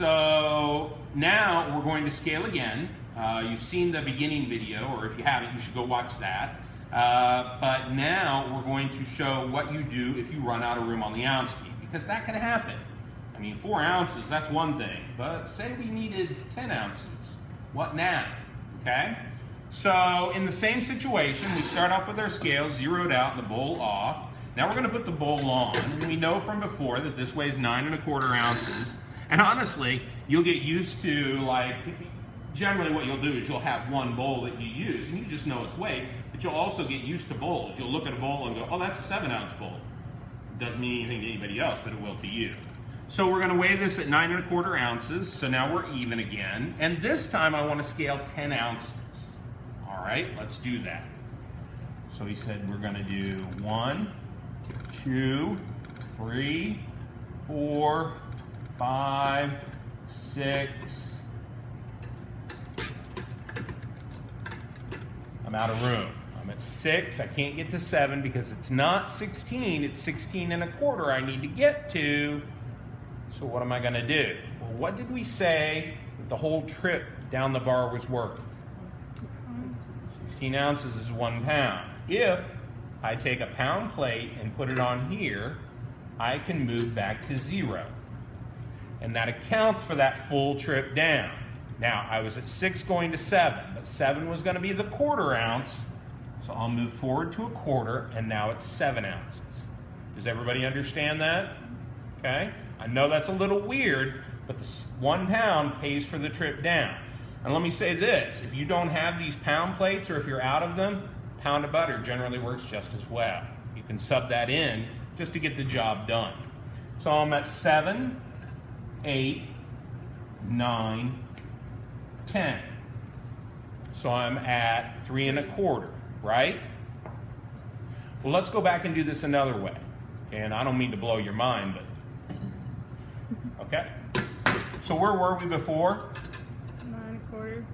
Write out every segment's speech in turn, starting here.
So now we're going to scale again. You've seen the beginning video, or if you haven't, you should go watch that. But now we're going to show what you do if you run out of room on the ounce beam, because that can happen. I mean, 4 ounces, that's one thing, but say we needed 10 ounces. What now? Okay? So in the same situation, we start off with our scale zeroed out, the bowl off. Now we're going to put the bowl on, and we know from before that this weighs 9 1/4 ounces. And honestly, you'll get used to, like, generally what you'll do is you'll have one bowl that you use, and you just know its weight, but you'll also get used to bowls. You'll look at a bowl and go, oh, that's a 7-ounce bowl. Doesn't mean anything to anybody else, but it will to you. So we're going to weigh this at 9 1/4 ounces, so now we're even again. And this time I want to scale 10 ounces. All right, let's do that. So he said we're going to do 1, 2, 3, 4, 5, 6. I'm out of room. I'm at 6. I can't get to 7 because it's not 16. It's 16 1/4 I need to get to. So what am I going to do? Well, what did we say that the whole trip down the bar was worth? 16 ounces is 1 pound. If I take a pound plate and put it on here, I can move back to 0. And that accounts for that full trip down. Now, I was at 6 going to 7, but 7 was going to be the 1/4 ounce, so I'll move forward to 1/4, and now it's 7 ounces. Does everybody understand that? Okay? I know that's a little weird, but the 1 pound pays for the trip down. And let me say this, if you don't have these pound plates, or if you're out of them, a pound of butter generally works just as well. You can sub that in just to get the job done. So I'm at 7, 8, 9, 10. So I'm at 3 1/4, right? Well, let's go back and do this another way. And I don't mean to blow your mind, but okay. So where were we before? 9 1/4.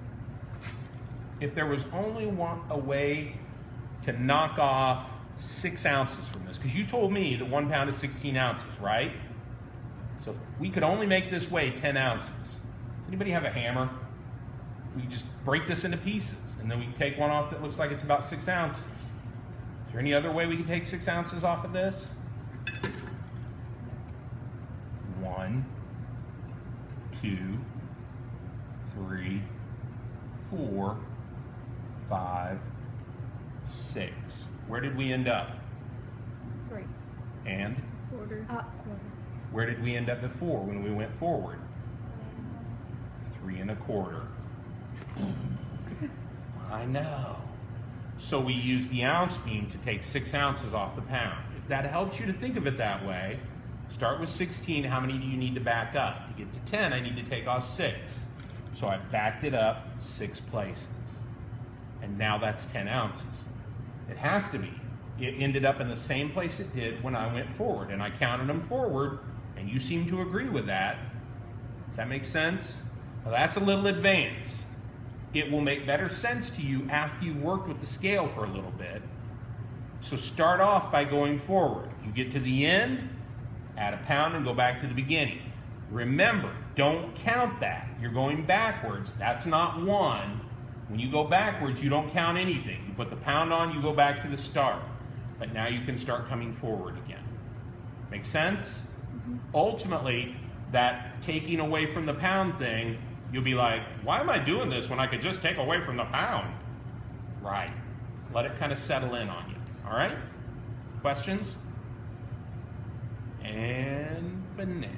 If there was only a way to knock off 6 ounces from this, because you told me that 1 pound is 16 ounces, right? So if we could only make this weigh 10 ounces. Does anybody have a hammer? We just break this into pieces, and then we take one off that looks like it's about 6 ounces. Is there any other way we can take 6 ounces off of this? 1, 2, 3, 4, 5, 6. Where did we end up? 3. And? 1/4. 1/4. Where did we end up before when we went forward? 3 1/4. I know. So we use the ounce beam to take 6 ounces off the pound. If that helps you to think of it that way, start with 16. How many do you need to back up? To get to 10, I need to take off 6. So I backed it up 6 places. And now that's 10 ounces. It has to be. It ended up in the same place it did when I went forward. And I counted them forward, and you seem to agree with that. Does that make sense? Well, that's a little advanced. It will make better sense to you after you've worked with the scale for a little bit. So start off by going forward. You get to the end, add a pound, and go back to the beginning. Remember, don't count that. You're going backwards. That's not 1. When you go backwards, you don't count anything. You put the pound on, you go back to the start. But now you can start coming forward again. Make sense? Mm-hmm. Ultimately, that taking away from the pound thing, you'll be like, why am I doing this when I could just take away from the pound? Right. Let it kind of settle in on you. All right? Questions? And banana.